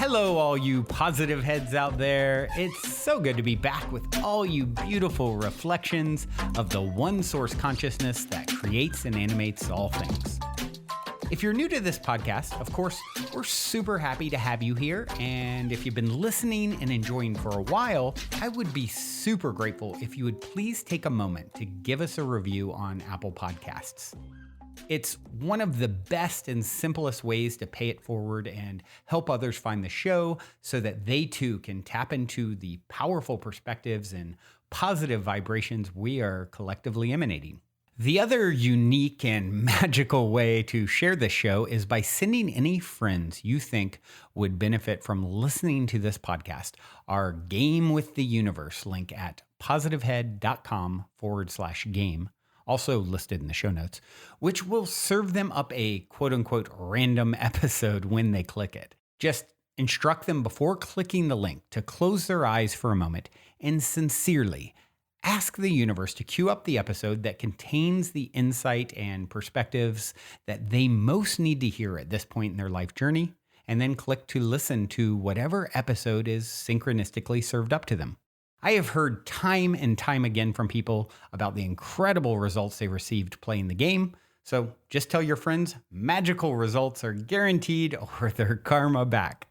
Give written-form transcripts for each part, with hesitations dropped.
Hello, all you positive heads out there. It's so good to be back with all you beautiful reflections of the one source consciousness that creates and animates all things. If you're new to this podcast, of course, we're super happy to have you here. And if you've been listening and enjoying for a while, I would be super grateful if you would please take a moment to give us a review on Apple Podcasts. It's one of the best and simplest ways to pay it forward and help others find the show so that they too can tap into the powerful perspectives and positive vibrations we are collectively emanating. The other unique and magical way to share this show is by sending any friends you think would benefit from listening to this podcast our Game with the Universe link at positivehead.com/game. Also listed in the show notes, which will serve them up a quote unquote random episode when they click it. Just instruct them before clicking the link to close their eyes for a moment and sincerely ask the universe to cue up the episode that contains the insight and perspectives that they most need to hear at this point in their life journey, and then click to listen to whatever episode is synchronistically served up to them. I have heard time and time again from people about the incredible results they received playing the game. So just tell your friends magical results are guaranteed or their karma back.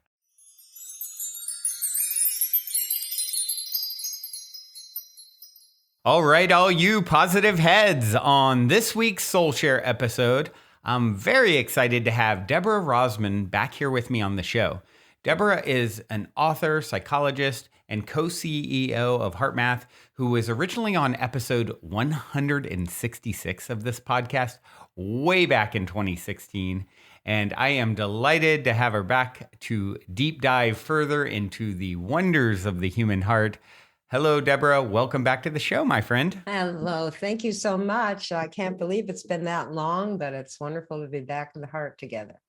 All right, all you positive heads, on this week's Soul Share episode, I'm very excited to have Deborah Rozman back here with me on the show. Deborah is an author, psychologist, and co-CEO of Heartmath, who was originally on episode 166 of this podcast way back in 2016. And I am delighted to have her back to deep dive further into the wonders of the human heart. Hello, Deborah. Welcome back to the show, my friend. Hello. Thank you so much. I can't believe it's been that long, but it's wonderful to be back in the heart together.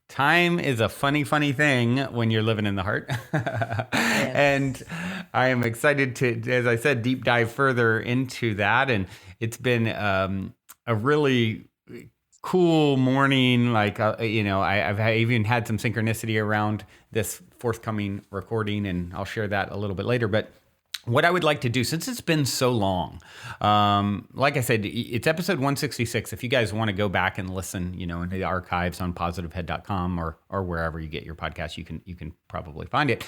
Time is a funny thing when you're living in the heart. Yes. And I am excited to, as I said, deep dive further into that. And it's been a really cool morning. I've even had some synchronicity around this forthcoming recording, and I'll share that a little bit later. But what I would like to do, since it's been so long, like I said, it's episode 166. If you guys want to go back and listen, in the archives on positivehead.com or wherever you get your podcast, you can probably find it.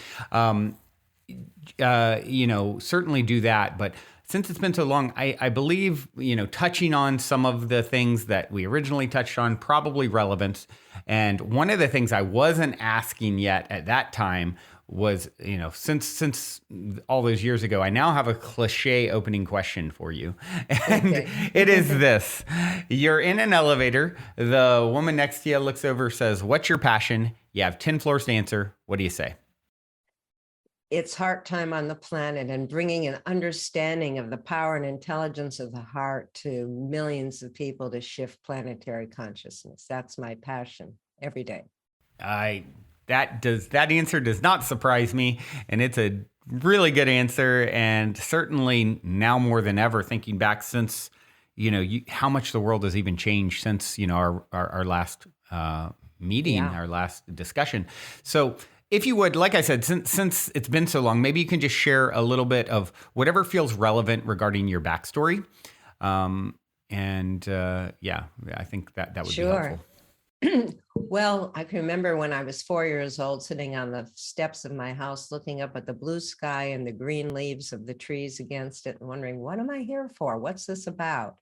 Certainly do that. But since it's been so long, I believe, touching on some of the things that we originally touched on, probably relevance. And one of the things I wasn't asking yet at that time was, since all those years ago, I now have a cliche opening question for you. And okay. It is this. You're in an elevator. The woman next to you looks over, says, "What's your passion?" You have 10 floors to answer. What do you say? It's heart time on the planet and bringing an understanding of the power and intelligence of the heart to millions of people to shift planetary consciousness. That's my passion every day. That answer does not surprise me, and it's a really good answer. And certainly now more than ever, thinking back since, how much the world has even changed since, our last meeting, our last discussion. So if you would, like I said, since it's been so long, maybe you can just share a little bit of whatever feels relevant regarding your backstory. I think that would be helpful. Well, I can remember when I was 4 years old, sitting on the steps of my house, looking up at the blue sky and the green leaves of the trees against it and wondering, what am I here for? What's this about?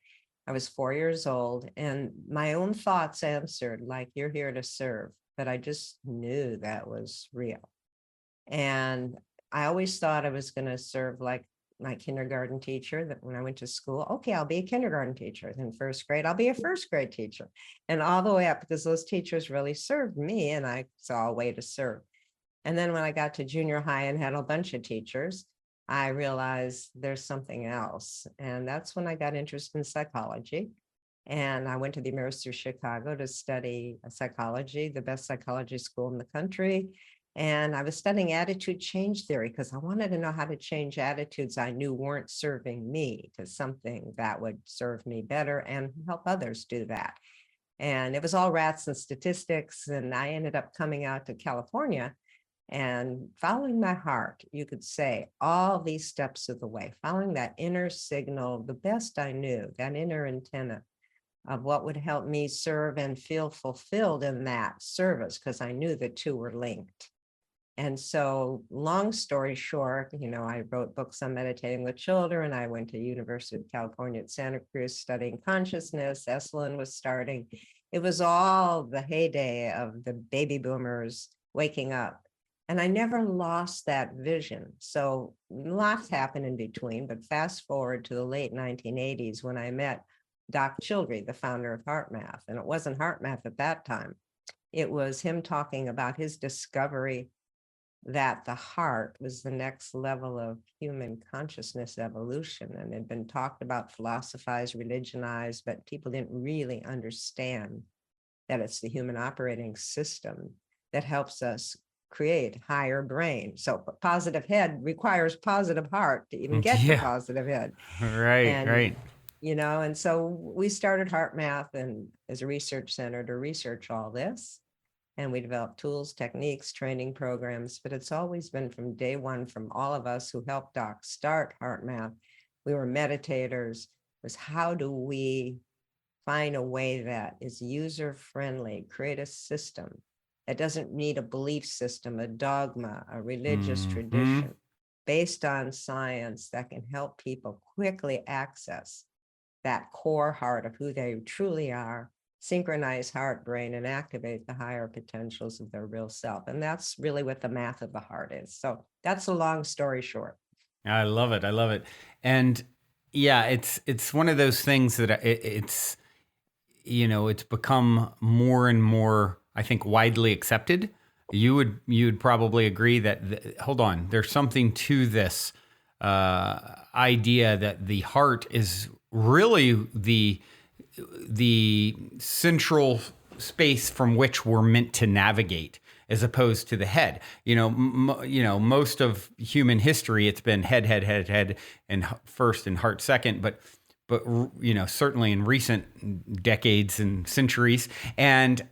I was 4 years old, and my own thoughts answered, like, you're here to serve. But I just knew that was real. And I always thought I was going to serve like my kindergarten teacher, that when I went to school, okay, I'll be a kindergarten teacher. Then first grade, I'll be a first grade teacher, and all the way up, because those teachers really served me and I saw a way to serve. And then when I got to junior high and had a bunch of teachers, I realized there's something else. And that's when I got interested in psychology. And I went to the University of Chicago to study psychology, the best psychology school in the country. And I was studying attitude change theory because I wanted to know how to change attitudes I knew weren't serving me to something that would serve me better and help others do that. And it was all rats and statistics. And I ended up coming out to California And following my heart, you could say all these steps of the way, following that inner signal, the best I knew, that inner antenna of what would help me serve and feel fulfilled in that service, because I knew the two were linked. And so, long story short, I wrote books on meditating with children. I went to University of California at Santa Cruz studying consciousness. Esalen was starting. It was all the heyday of the baby boomers waking up. And I never lost that vision. So lots happened in between, but fast forward to the late 1980s when I met Doc Childrey, the founder of Heartmath. And it wasn't Heartmath at that time. It was him talking about his discovery that the heart was the next level of human consciousness evolution, and had been talked about, philosophized, religionized, but people didn't really understand that it's the human operating system that helps us create higher brain. So positive head requires positive heart to even get to positive head. Right, right. And so we started Heartmath and as a research center to research all this. And we developed tools, techniques, training programs, but it's always been from day one, from all of us who helped Doc start Heartmath. We were meditators, was how do we find a way that is user-friendly, create a system that doesn't need a belief system, a dogma, a religious tradition, based on science that can help people quickly access that core heart of who they truly are, synchronize heart brain, and activate the higher potentials of their real self. And that's really what the math of the heart is. So that's a long story short. I love it. I love it. And yeah, it's one of those things that it's become more and more, I think, widely accepted. You'd probably agree that hold on, there's something to this idea that the heart is really the central space from which we're meant to navigate, as opposed to the head. Most of human history, it's been head, and first and heart second, but certainly in recent decades and centuries. And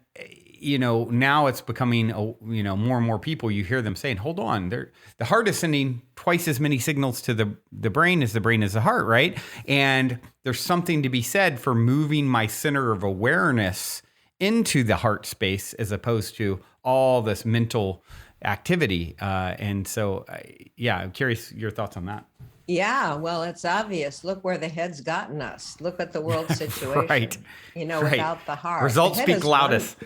now it's becoming, more and more people, you hear them saying, hold on, the heart is sending twice as many signals to the brain as the heart, right? And there's something to be said for moving my center of awareness into the heart space, as opposed to all this mental activity. And so, I'm curious your thoughts on that. Yeah, well, it's obvious. Look where the head's gotten us. Look at the world situation. Right. Without the heart. Results speak loudest.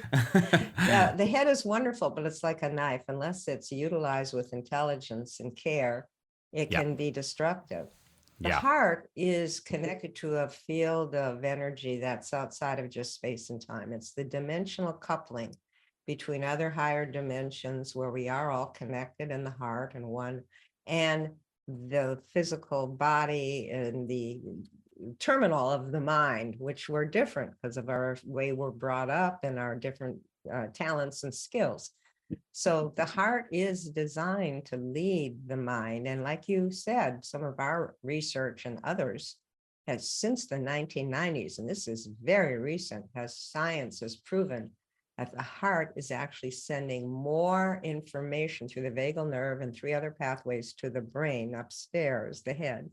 Yeah, the head is wonderful, but it's like a knife. Unless it's utilized with intelligence and care, it can be destructive. The heart is connected to a field of energy that's outside of just space and time. It's the dimensional coupling between other higher dimensions where we are all connected in the heart and one, and the physical body and the terminal of the mind, which we're different because of our way we're brought up and our different talents and skills. So the heart is designed to lead the mind. And like you said, some of our research and others has since the 1990s, and this is very recent, science has proven that the heart is actually sending more information through the vagal nerve and 3 other pathways to the brain upstairs, the head,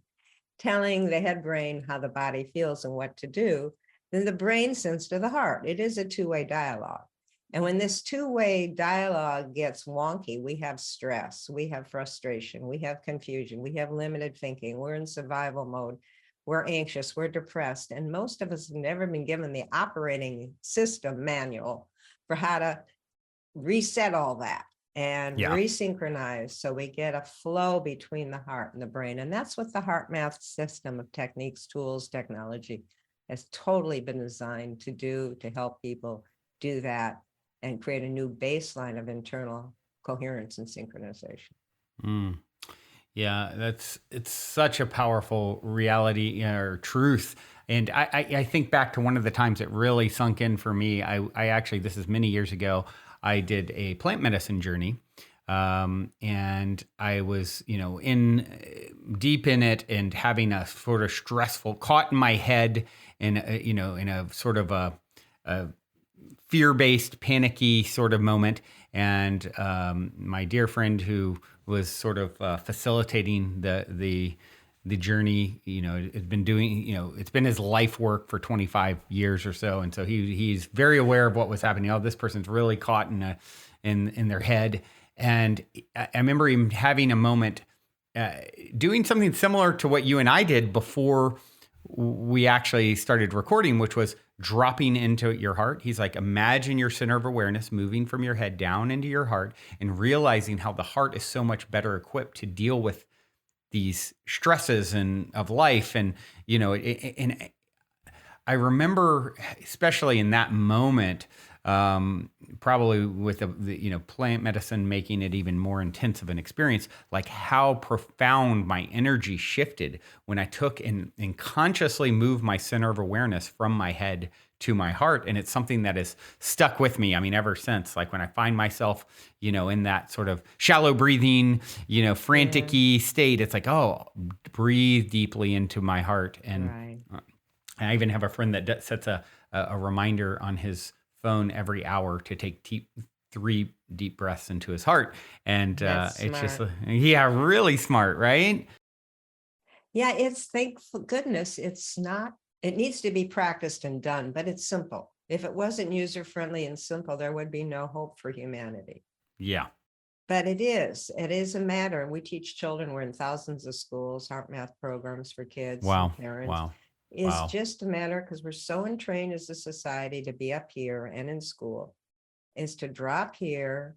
telling the head brain how the body feels and what to do, than the brain sends to the heart. It is a two-way dialogue. And when this two-way dialogue gets wonky, we have stress, we have frustration, we have confusion, we have limited thinking, we're in survival mode, we're anxious, we're depressed. And most of us have never been given the operating system manual for how to reset all that and resynchronize, so we get a flow between the heart and the brain. And that's what the Heartmath system of techniques, tools, technology has totally been designed to do, to help people do that and create a new baseline of internal coherence and synchronization. Yeah, it's such a powerful reality or truth. And I think back to one of the times it really sunk in for me. I actually, this is many years ago, I did a plant medicine journey. And I was, deep in it and having a sort of stressful, caught in my head in a sort of a fear-based, panicky sort of moment. And my dear friend who was sort of facilitating the journey, has been doing, it's been his life work for 25 years or so. And so he's very aware of what was happening. Oh, this person's really caught in their head. And I remember him having a moment doing something similar to what you and I did before we actually started recording, which was dropping into your heart. He's like, imagine your center of awareness moving from your head down into your heart and realizing how the heart is so much better equipped to deal with these stresses of life. And, and I remember, especially in that moment, probably with the plant medicine making it even more intense of an experience, like how profound my energy shifted when I took and consciously moved my center of awareness from my head to my heart. And it's something that has stuck with me. I mean, ever since, like when I find myself, in that sort of shallow breathing, frantic-y state, it's like, oh, breathe deeply into my heart. And Right. I even have a friend that sets a reminder on his phone every hour to take 3 deep breaths into his heart. And it's just, really smart, right? Yeah, it's thank goodness it's not, it needs to be practiced and done, but it's simple. If it wasn't user-friendly and simple, there would be no hope for humanity. Yeah. But it is a matter, and we teach children, we're in thousands of schools, Heartmath programs for kids Wow. and parents. Wow. Is Wow. just a matter, because we're so entrained as a society to be up here and in school, is to drop here,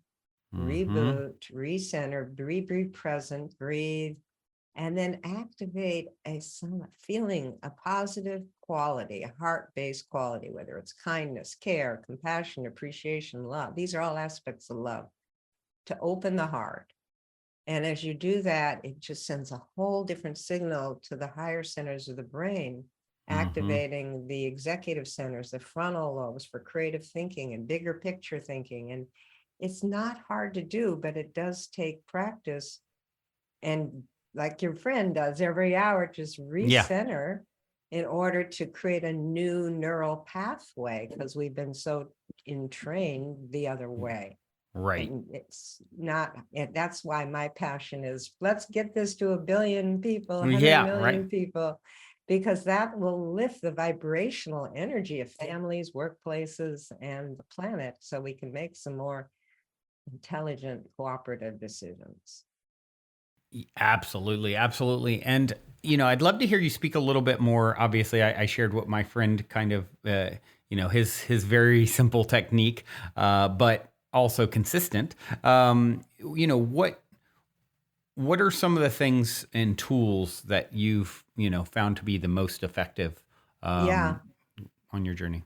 reboot, recenter, be present, breathe, and then activate a feeling, a positive quality, a heart-based quality, whether it's kindness, care, compassion, appreciation, love. These are all aspects of love, to open the heart. And as you do that, it just sends a whole different signal to the higher centers of the brain, activating the executive centers, the frontal lobes for creative thinking and bigger picture thinking. And it's not hard to do, but it does take practice. And like your friend does every hour, just recenter in order to create a new neural pathway, because we've been so entrained the other way. Right. And it's not, and that's why my passion is, let's get this to 1 billion people, 100 million people, because that will lift the vibrational energy of families, workplaces, and the planet, so we can make some more intelligent, cooperative decisions. Absolutely. Absolutely. And, I'd love to hear you speak a little bit more. Obviously, I shared what my friend kind of, his very simple technique, but also consistent. What are some of the things and tools that you've, found to be the most effective on your journey?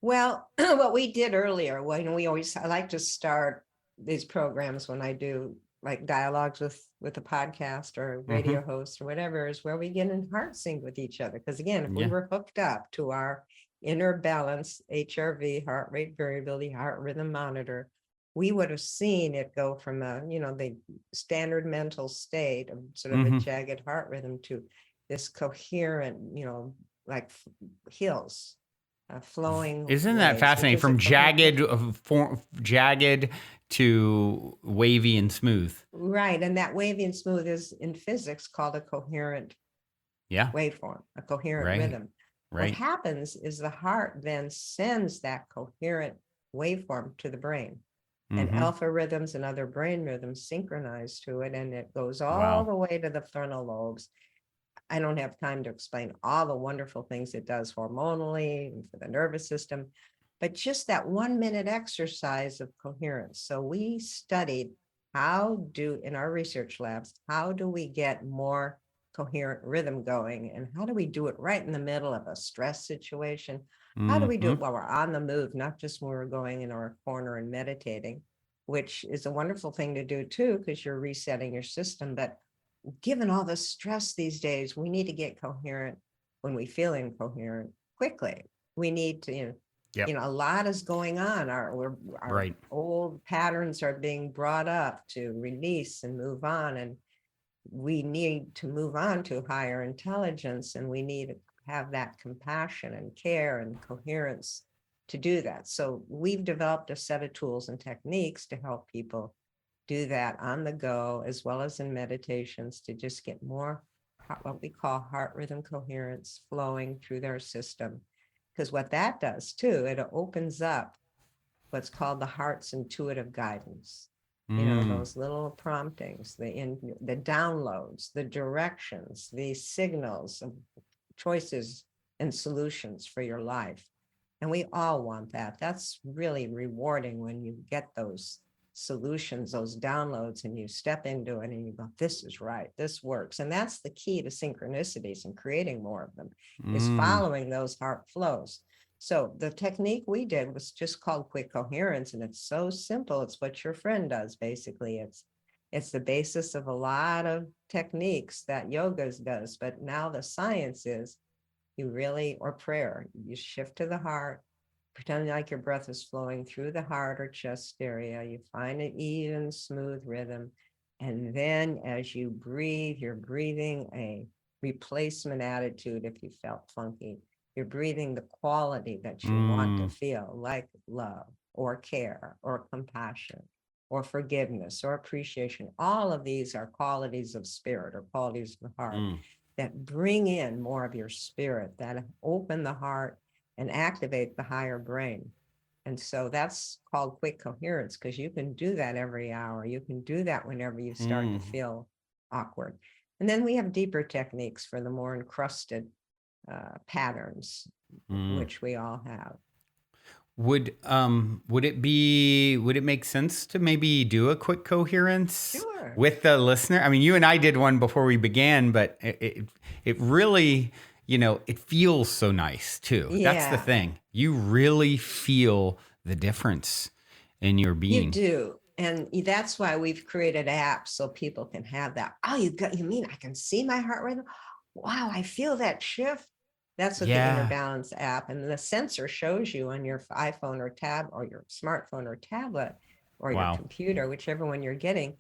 Well, what we did earlier, I like to start these programs when I do like dialogues with a podcast or a radio host or whatever, is where we get in heart sync with each other. Because again, if we were hooked up to our inner balance, HRV, heart rate variability, heart rhythm monitor, we would have seen it go from the standard mental state of sort of a jagged heart rhythm to this coherent, like hills. Flowing. Isn't that fascinating? From jagged to wavy and smooth. Right. And that wavy and smooth is in physics called a coherent waveform, a coherent rhythm. What happens is the heart then sends that coherent waveform to the brain, and alpha rhythms and other brain rhythms synchronize to it. And it goes all the way to the frontal lobes. I don't have time to explain all the wonderful things it does hormonally and for the nervous system, but just that 1-minute exercise of coherence. So we studied in our research labs, how do we get more coherent rhythm going, and how do we do it right in the middle of a stress situation? How do we do it while we're on the move, not just when we're going in our corner and meditating, which is a wonderful thing to do too, because you're resetting your system. But given all the stress these days, we need to get coherent when we feel incoherent quickly. We need to, a lot is going on. Our old patterns are being brought up to release and move on. And we need to move on to higher intelligence, and we need to have that compassion and care and coherence to do that. So we've developed a set of tools and techniques to help people do that on the go, as well as in meditations, to just get more what we call heart rhythm coherence flowing through their system. Because what that does too, it opens up what's called the heart's intuitive guidance. You know, those little promptings, the downloads, the directions, the signals of choices and solutions for your life. And we all want that. That's really rewarding when you get those solutions, those downloads, and you step into it and you go, this is right, this works. And that's the key to synchronicities and creating more of them, is following those heart flows. So the technique we did was just called quick coherence, and it's so simple. It's what your friend does, basically. It's the basis of a lot of techniques that yoga does, but now the science is or prayer, you shift to the heart, pretend like your breath is flowing through the heart or chest area. You find an even, smooth rhythm. And then as you breathe, you're breathing a replacement attitude. If you felt funky, you're breathing the quality that you want to feel, like love or care or compassion or forgiveness or appreciation. All of these are qualities of spirit or qualities of the heart that bring in more of your spirit, that open the heart and activate the higher brain. And so that's called quick coherence, because you can do that every hour. You can do that whenever you start to feel awkward. And then we have deeper techniques for the more encrusted patterns, which we all have. Would it make sense to maybe do a quick coherence with the listener? I mean, you and I did one before we began, but it really, it feels so nice too. Yeah. That's the thing. You really feel the difference in your being. You do. And that's why we've created apps so people can have that. Oh, you mean I can see my heart rhythm? Wow, I feel that shift. That's what the Inner Balance app, and the sensor shows you on your iPhone or tab or your smartphone or tablet or your computer, whichever one you're getting,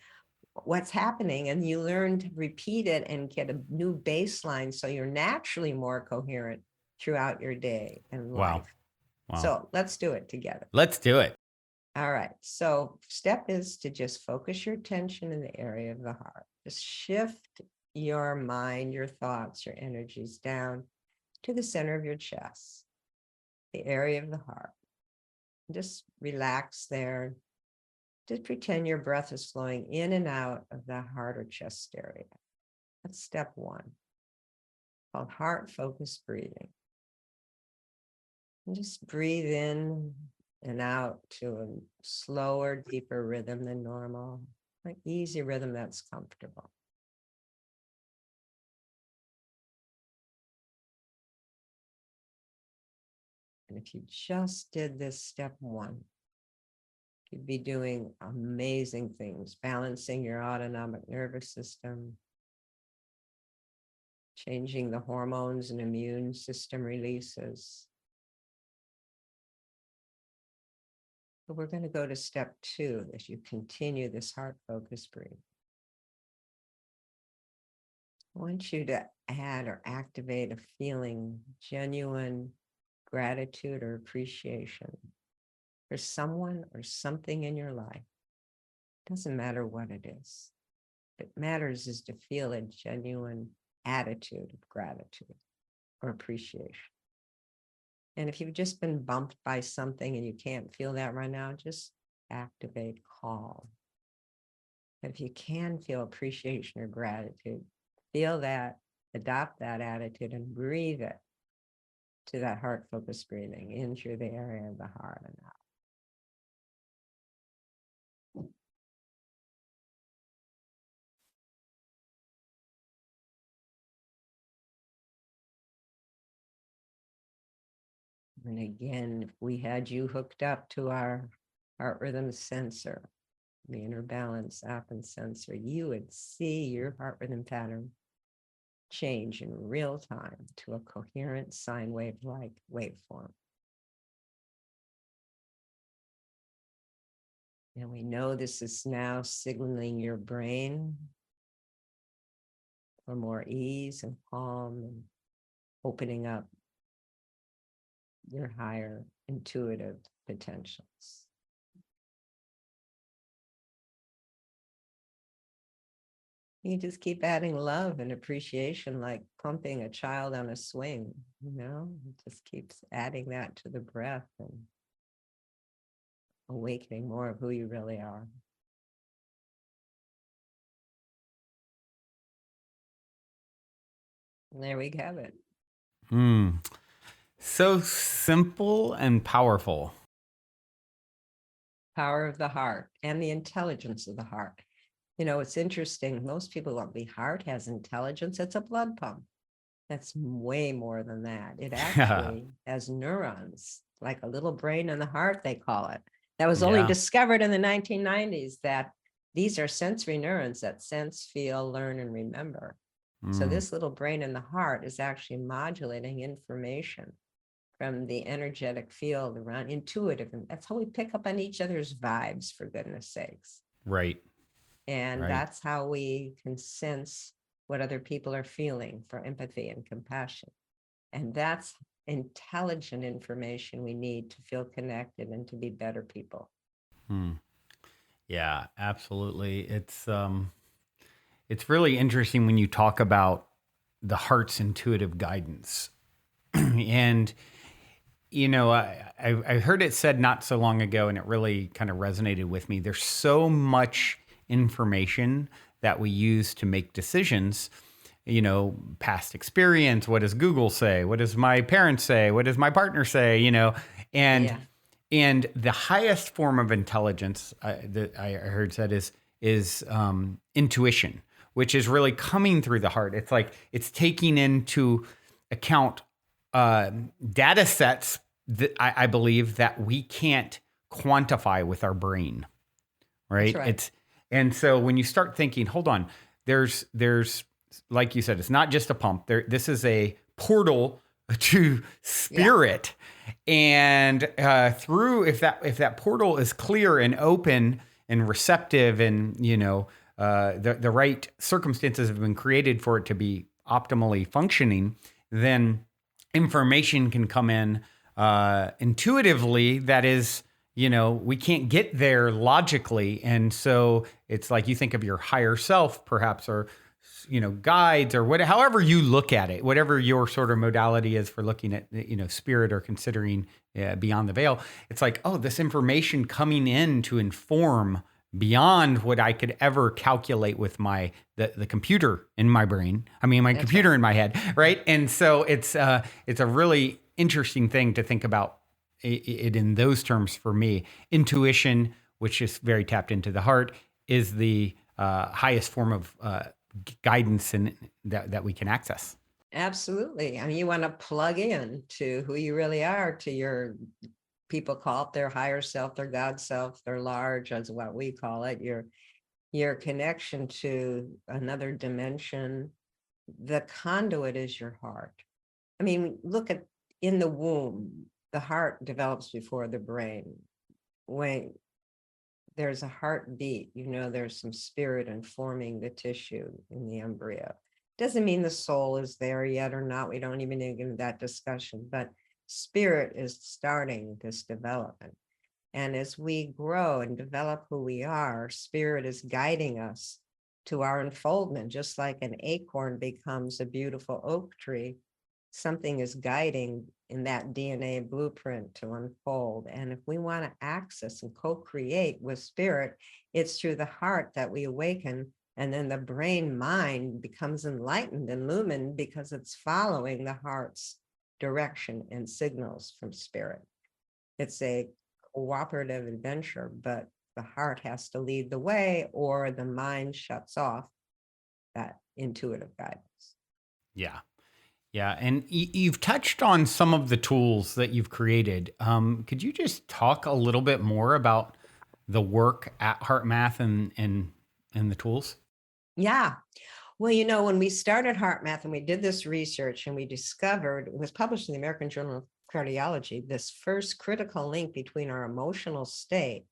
what's happening. And you learn to repeat it and get a new baseline, so you're naturally more coherent throughout your day and life. Wow. So let's do it together. Let's do it. All right. So step is to just focus your attention in the area of the heart. Just shift your mind, your thoughts, your energies down to the center of your chest, the area of the heart. Just relax there. Just pretend your breath is flowing in and out of the heart or chest area. That's step one, called heart focused breathing. And just breathe in and out to a slower, deeper rhythm than normal, an easy rhythm that's comfortable. And if you just did this step one, you'd be doing amazing things, balancing your autonomic nervous system, changing the hormones and immune system releases. But we're going to go to step two as you continue this heart focused breathing. I want you to add or activate a feeling, genuine gratitude or appreciation for someone or something in your life. Doesn't matter what it is. What matters is to feel a genuine attitude of gratitude or appreciation. And if you've just been bumped by something and you can't feel that right now, just activate calm. But if you can feel appreciation or gratitude, feel that, adopt that attitude and breathe it to that heart focused breathing in through the area of the heart and out. And again, if we had you hooked up to our heart rhythm sensor, the Inner Balance app and sensor, you would see your heart rhythm pattern change in real time to a coherent sine wave-like waveform. And we know this is now signaling your brain for more ease and calm and opening up your higher intuitive potentials. You just keep adding love and appreciation, like pumping a child on a swing, it just keeps adding that to the breath and awakening more of who you really are. And there we have it. So simple and powerful. Power of the heart and the intelligence of the heart. It's interesting. Most people want the heart has intelligence. It's a blood pump. That's way more than that. It actually has neurons, like a little brain in the heart, they call it. That was only discovered in the 1990s, that these are sensory neurons that sense, feel, learn, and remember. So this little brain in the heart is actually modulating information from the energetic field around, intuitive. And that's how we pick up on each other's vibes, for goodness sakes. Right. And that's how we can sense what other people are feeling, for empathy and compassion. And that's intelligent information we need to feel connected and to be better people. Yeah, absolutely. It's really interesting when you talk about the heart's intuitive guidance. And, I heard it said not so long ago, and it really kind of resonated with me. There's so much information that we use to make decisions, past experience. What does Google say? What does my parents say? What does my partner say? And the highest form of intelligence that I heard said is intuition, which is really coming through the heart. It's like it's taking into account data sets that I believe that we can't quantify with our brain, right? That's right. And so when you start thinking, hold on, there's like you said, it's not just a pump. This is a portal to spirit. And through if that portal is clear and open and receptive, and the right circumstances have been created for it to be optimally functioning, then information can come in intuitively. That is, we can't get there logically. And so it's like you think of your higher self, perhaps, or guides, or however you look at it, whatever your sort of modality is for looking at, spirit, or considering beyond the veil. It's like, oh, this information coming in to inform beyond what I could ever calculate with the computer in my brain. I mean, my computer in my head, right? And so it's a really interesting thing to think about it in those terms for me. Intuition, which is very tapped into the heart, is the highest form of guidance and that we can access. Absolutely. I mean, you want to plug in to who you really are, to your, people call it their higher self, their God self, their large, as what we call it, your connection to another dimension. The conduit is your heart. I mean, look at in the womb, the heart develops before the brain. When there's a heartbeat, there's some spirit informing the tissue in the embryo. Doesn't mean the soul is there yet or not. We don't even get into that discussion, but spirit is starting this development. And as we grow and develop who we are, spirit is guiding us to our unfoldment. Just like an acorn becomes a beautiful oak tree, something is guiding in that DNA blueprint to unfold. And if we want to access and co-create with spirit, it's through the heart that we awaken. And then the brain mind becomes enlightened and illumined because it's following the heart's direction and signals from spirit. It's a cooperative adventure, but the heart has to lead the way, or the mind shuts off that intuitive guidance. Yeah. Yeah. And you've touched on some of the tools that you've created. Could you just talk a little bit more about the work at Heartmath and the tools? Yeah. Well, when we started Heartmath and we did this research, and we discovered, it was published in the American Journal of Cardiology, this first critical link between our emotional state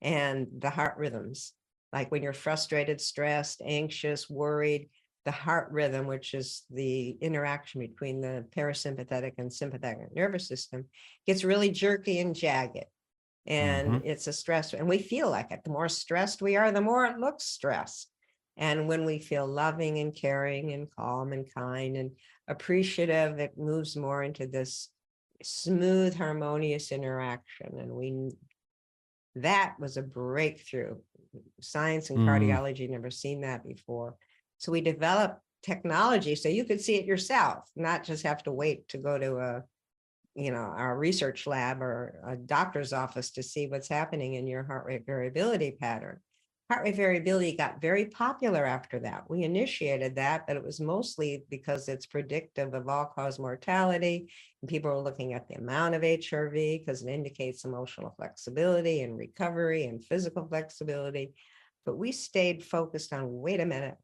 and the heart rhythms. Like when you're frustrated, stressed, anxious, worried, the heart rhythm, which is the interaction between the parasympathetic and sympathetic nervous system, gets really jerky and jagged. And it's a stress, and we feel like it. The more stressed we are, the more it looks stressed. And when we feel loving and caring and calm and kind and appreciative, it moves more into this smooth, harmonious interaction. And that was a breakthrough. Science and cardiology never seen that before. So we developed technology so you could see it yourself, not just have to wait to go to our research lab or a doctor's office to see what's happening in your heart rate variability pattern. Heart rate variability got very popular after that. We initiated that, but it was mostly because it's predictive of all-cause mortality. And people were looking at the amount of HRV because it indicates emotional flexibility and recovery and physical flexibility. But we stayed focused on, wait a minute,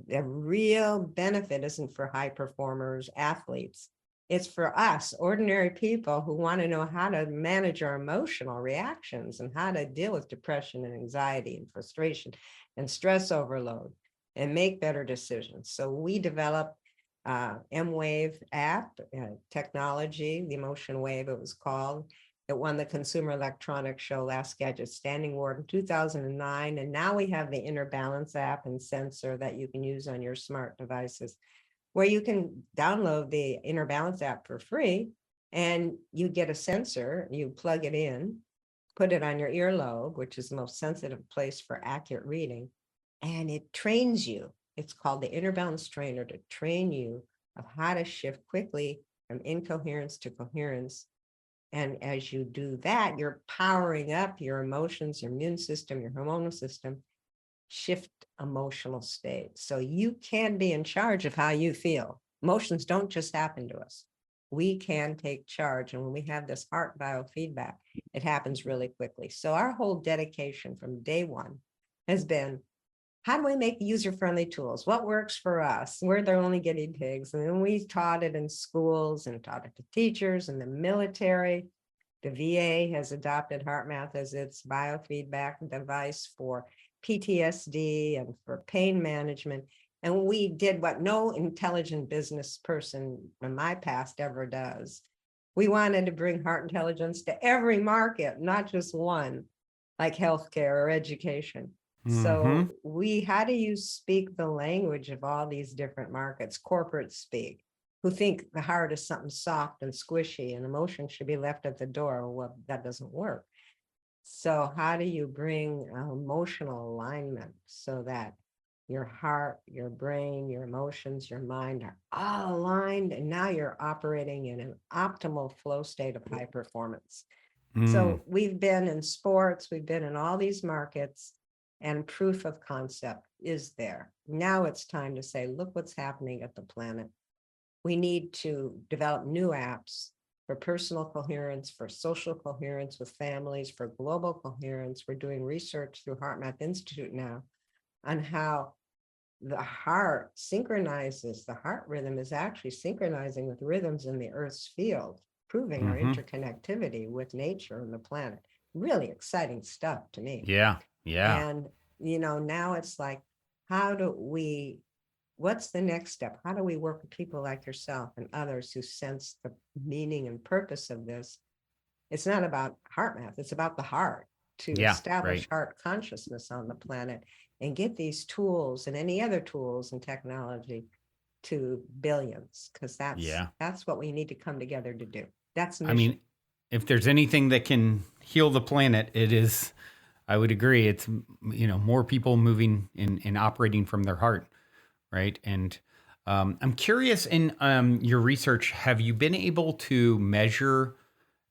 the real benefit isn't for high performers, athletes. It's for us, ordinary people who want to know how to manage our emotional reactions and how to deal with depression and anxiety and frustration and stress overload and make better decisions. So we developed M-Wave app technology, the Emotion Wave it was called. It won the Consumer Electronics Show Last Gadget Standing Award in 2009. And now we have the Inner Balance app and sensor that you can use on your smart devices, where you can download the Inner Balance app for free, and you get a sensor, you plug it in, put it on your earlobe, which is the most sensitive place for accurate reading, and it trains you. It's called the Inner Balance Trainer, to train you of how to shift quickly from incoherence to coherence. And as you do that, you're powering up your emotions, your immune system, your hormonal system, shift emotional states. So you can be in charge of how you feel. Emotions don't just happen to us. We can take charge. And when we have this heart biofeedback, it happens really quickly. So our whole dedication from day one has been, how do we make user-friendly tools? What works for us? We're the only guinea pigs. And then we taught it in schools and taught it to teachers in the military. The VA has adopted Heartmath as its biofeedback device for PTSD and for pain management. And we did what no intelligent business person in my past ever does. We wanted to bring heart intelligence to every market, not just one, like healthcare or education. So how do you speak the language of all these different markets, corporate speak, who think the heart is something soft and squishy and emotion should be left at the door? Well, that doesn't work. So how do you bring emotional alignment so that your heart, your brain, your emotions, your mind are all aligned, and now you're operating in an optimal flow state of high performance? So we've been in sports, we've been in all these markets, and proof of concept is there. Now it's time to say, look what's happening at the planet. We need to develop new apps for personal coherence, for social coherence with families, for global coherence. We're doing research through Heartmath Institute now on how the heart synchronizes, the heart rhythm is actually synchronizing with rhythms in the Earth's field, proving our interconnectivity with nature and the planet. Really exciting stuff to me. Yeah. And, now it's like, what's the next step? How do we work with people like yourself and others who sense the meaning and purpose of this? It's not about Heartmath, it's about the heart, to establish heart consciousness on the planet and get these tools and any other tools and technology to billions, because that's what we need to come together to do. That's the mission. I mean, if there's anything that can heal the planet, it is, I would agree, it's, more people moving and operating from their heart, right? And I'm curious, in your research, have you been able to measure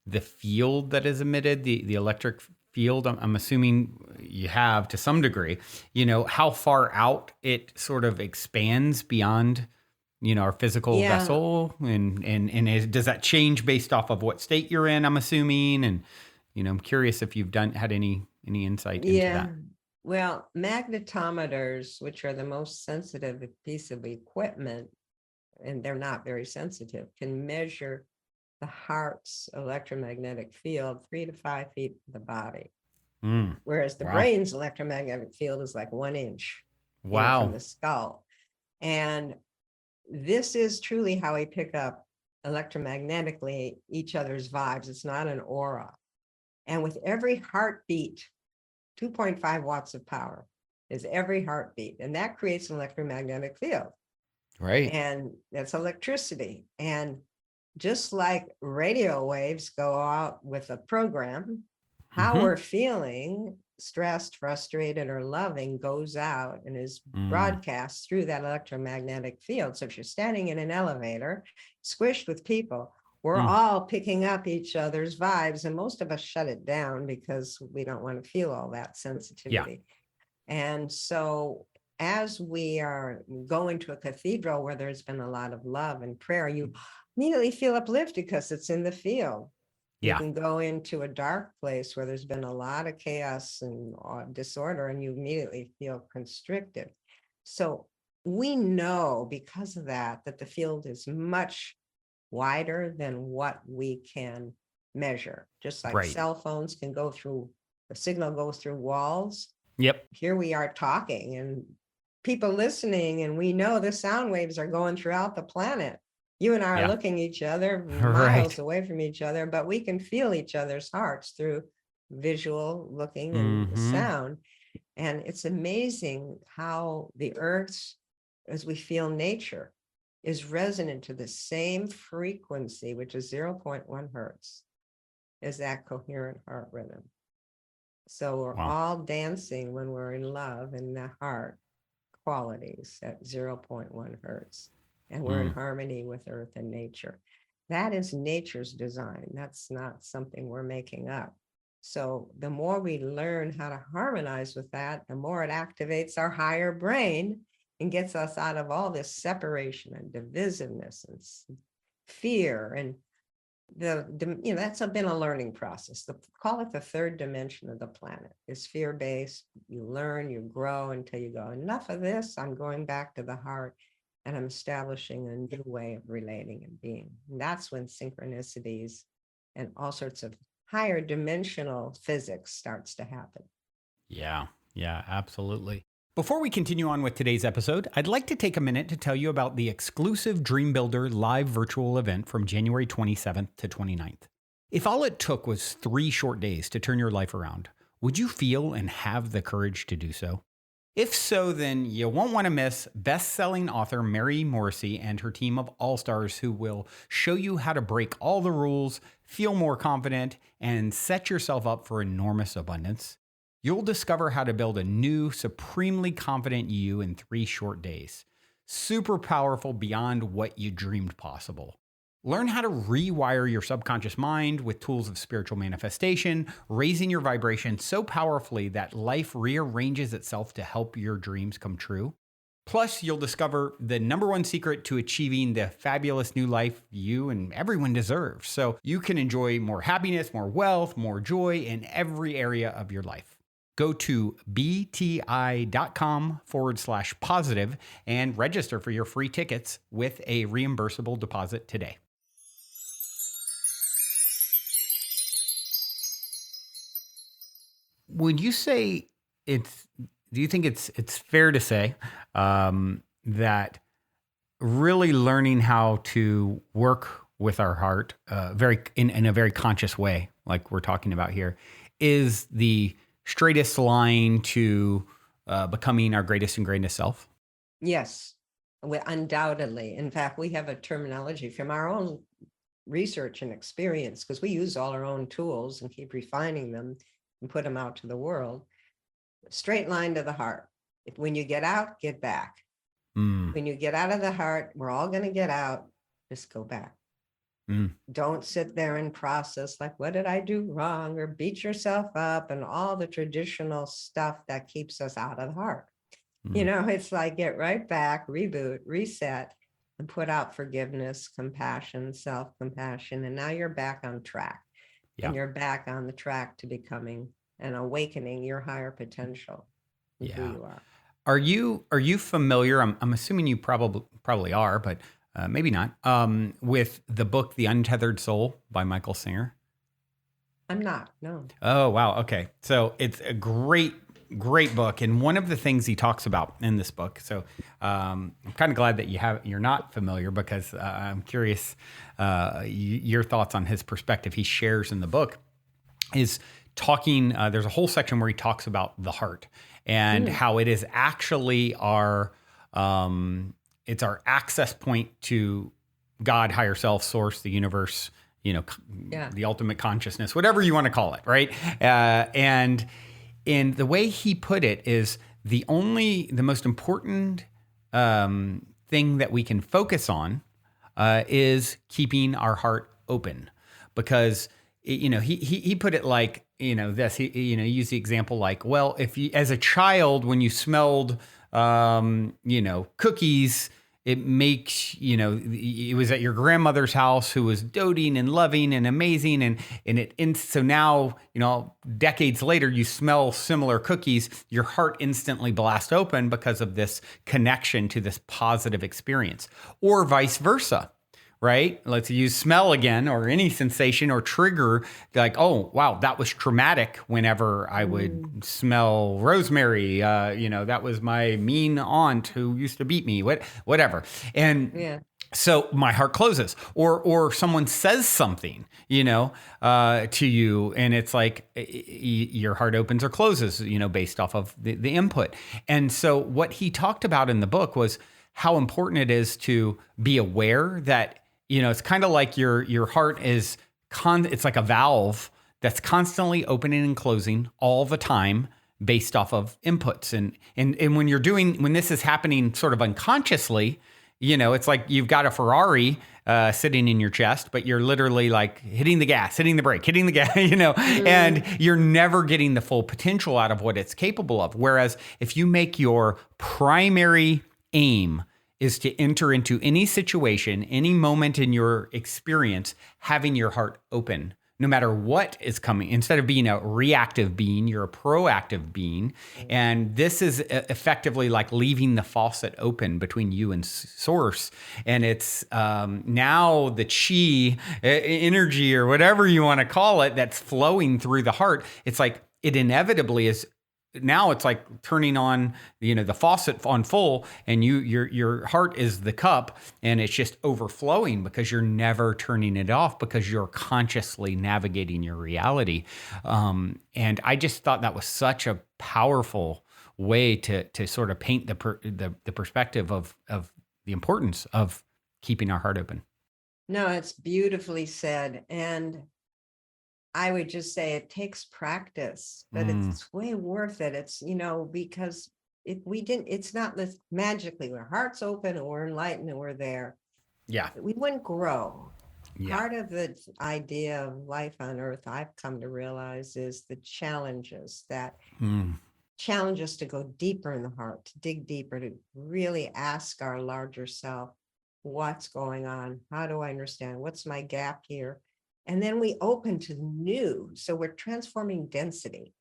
the field that is emitted, the electric field? I'm assuming you have to some degree. How far out it sort of expands beyond our physical vessel, and does that change based off of what state you're in? I'm assuming, and I'm curious if you've had any insight into that. Well, magnetometers, which are the most sensitive piece of equipment, and they're not very sensitive, can measure the heart's electromagnetic field 3 to 5 feet of the body, whereas the brain's electromagnetic field is like 1 inch from the skull. And this is truly how we pick up electromagnetically each other's vibes. It's not an aura. And with every heartbeat, 2.5 watts of power is every heartbeat. And that creates an electromagnetic field. Right. And that's electricity. And just like radio waves go out with a program, how we're feeling, stressed, frustrated, or loving, goes out and is broadcast through that electromagnetic field. So if you're standing in an elevator, squished with people, we're all picking up each other's vibes. And most of us shut it down because we don't want to feel all that sensitivity. And so as we are going to a cathedral where there's been a lot of love and prayer, you immediately feel uplifted because it's in the field. You can go into a dark place where there's been a lot of chaos and disorder, and you immediately feel constricted. So we know because of that, that the field is much wider than what we can measure. Just like cell phones can go through, the signal goes through walls. Here we are talking and people listening, and we know the sound waves are going throughout the planet. You and I are looking at each other miles away from each other, but we can feel each other's hearts through visual looking and sound. And it's amazing how the earth, as we feel nature, is resonant to the same frequency, which is 0.1 hertz, as that coherent heart rhythm. So we're all dancing when we're in love in the heart qualities at 0.1 hertz. And we're in harmony with earth and nature. That is nature's design. That's not something we're making up. So the more we learn how to harmonize with that, the more it activates our higher brain and gets us out of all this separation and divisiveness and fear. And that's been a learning process. Call it the third dimension of the planet. It's fear-based. You learn, you grow until you go, enough of this. I'm going back to the heart. And I'm establishing a new way of relating and being. And that's when synchronicities and all sorts of higher dimensional physics starts to happen. Yeah, absolutely. Before we continue on with today's episode, I'd like to take a minute to tell you about the exclusive Dream Builder live virtual event from January 27th to 29th. If all it took was 3 short days to turn your life around, would you feel and have the courage to do so? If so, then you won't want to miss best-selling author Mary Morrissey and her team of all-stars who will show you how to break all the rules, feel more confident, and set yourself up for enormous abundance. You'll discover how to build a new, supremely confident you in 3 short days. Super powerful beyond what you dreamed possible. Learn how to rewire your subconscious mind with tools of spiritual manifestation, raising your vibration so powerfully that life rearranges itself to help your dreams come true. Plus, you'll discover the #1 secret to achieving the fabulous new life you and everyone deserves, so you can enjoy more happiness, more wealth, more joy in every area of your life. Go to bti.com/positive and register for your free tickets with a reimbursable deposit today. Would you say do you think it's fair to say that really learning how to work with our heart in a very conscious way, like we're talking about here, is the straightest line to becoming our greatest and greatest self? Yes, undoubtedly. In fact, we have a terminology from our own research and experience, because we use all our own tools and keep refining them and put them out to the world. Straight line to the heart. When you get out, get back. When you get out of the heart, we're all going to get out. Just go back. Don't sit there and process like, what did I do wrong? Or beat yourself up and all the traditional stuff that keeps us out of the heart. It's like, get right back, reboot, reset, and put out forgiveness, compassion, self-compassion. And now you're back on track. And you're back on the track to becoming and awakening your higher potential of who you are. Are you familiar? I'm assuming you probably are, but maybe not. With the book "The Untethered Soul" by Michael Singer. I'm not. No. Oh wow. Okay. So it's a great great book. And one of the things he talks about in this book, so I'm kind of glad that you're not familiar, because I'm curious your thoughts on his perspective he shares in the book, is talking, there's a whole section where he talks about the heart and how it is actually it's our access point to God, higher self, source, the universe, the ultimate consciousness, whatever you want to call it, right? And the way he put it is the most important thing that we can focus on is keeping our heart open, because he put it like this. He used the example like, well, if you, as a child, when you smelled cookies, it makes, it was at your grandmother's house who was doting and loving and amazing. So now, decades later, you smell similar cookies, your heart instantly blasts open because of this connection to this positive experience, or vice versa. Right? Let's use smell again, or any sensation or trigger, like, oh, wow, that was traumatic whenever I would smell rosemary. That was my mean aunt who used to beat me, whatever. And so my heart closes, or someone says something, to you, and it's like your heart opens or closes, based off of the input. And so what he talked about in the book was how important it is to be aware that, it's kind of like your heart is it's like a valve that's constantly opening and closing all the time based off of inputs. And when this is happening sort of unconsciously, it's like you've got a Ferrari sitting in your chest, but you're literally like hitting the gas, hitting the brake, hitting the gas, and you're never getting the full potential out of what it's capable of. Whereas if you make your primary aim is to enter into any situation, any moment in your experience, having your heart open, no matter what is coming. Instead of being a reactive being, you're a proactive being. And this is effectively like leaving the faucet open between you and source. And it's now the chi energy, or whatever you want to call it, that's flowing through the heart. It's like it inevitably is. Now it's like turning on, the faucet on full, and your heart is the cup, and it's just overflowing because you're never turning it off, because you're consciously navigating your reality. And I just thought that was such a powerful way to sort of paint the perspective of the importance of keeping our heart open. No, it's beautifully said. And I would just say it takes practice, but it's way worth it. It's, because if we didn't, it's not this magically, our heart's open and we're enlightened and we're there. Yeah. We wouldn't grow. Yeah. Part of the idea of life on earth, I've come to realize, is the challenges that challenge us to go deeper in the heart, to dig deeper, to really ask our larger self, what's going on? How do I understand? What's my gap here? And then we open to new. So we're transforming density.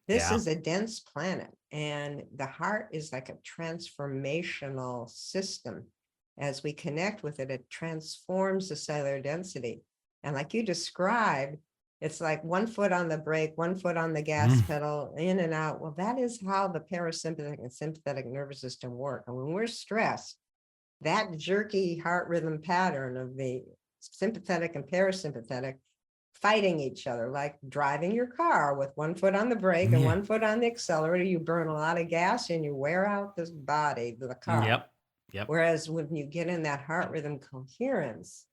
This is a dense planet, and the heart is like a transformational system. As we connect with it, it transforms the cellular density. And like you described, it's like 1 foot on the brake, 1 foot on the gas pedal, in and out. Well, that is how the parasympathetic and sympathetic nervous system work. And when we're stressed, that jerky heart rhythm pattern of the sympathetic and parasympathetic fighting each other, like driving your car with 1 foot on the brake and 1 foot on the accelerator. You burn a lot of gas and you wear out this body, the car. Yep. Whereas when you get in that heart rhythm coherence,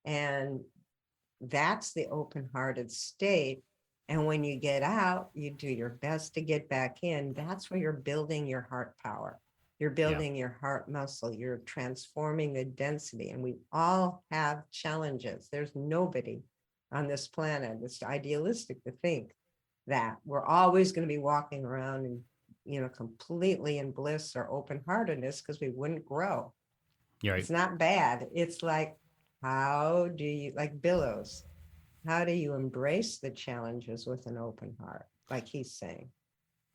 and that's the open-hearted state, and when you get out, you do your best to get back in. That's where you're building your heart power. You're building your heart muscle. You're transforming the density. And we all have challenges. There's nobody on this planet. It's idealistic to think that we're always going to be walking around and, completely in bliss or open-heartedness, because we wouldn't grow. Right. It's not bad. It's like, how do you, like billows, how do you embrace the challenges with an open heart, like he's saying?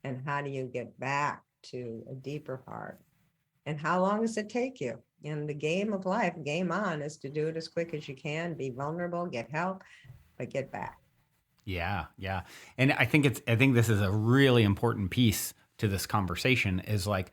And how do you get back to a deeper heart? And how long does it take you? In the game of life, game on is to do it as quick as you can, be vulnerable, get help, but get back. Yeah, yeah. And I think this is a really important piece to this conversation is like,